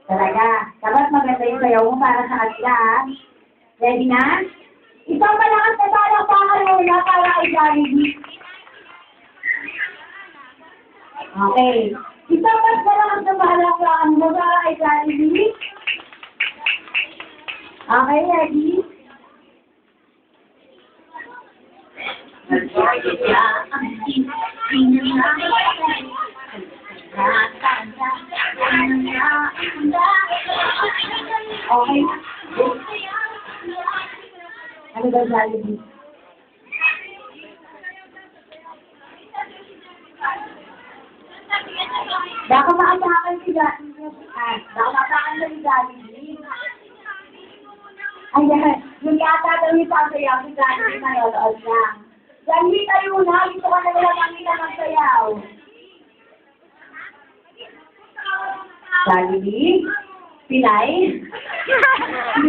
Talaga. Dapat maganda yung sayaw mo para sa kanila, ha? Ready na? Isang malakas na palakpakan muna para kay Jollibee. Okay. Isang mas malakas na palakpakan mo para kay Jollibee. Okay, ready? Okay. Ano ba Jollibee? Baka maatakan si Jollibee. Baka maatakan si Jollibee. Ayan, yung yata daw yung sasayaw si Jollibee nanonood lang. Jollibee, tayo na. Gusto ka na wala makita magsayaw. Jollibee? Pinay?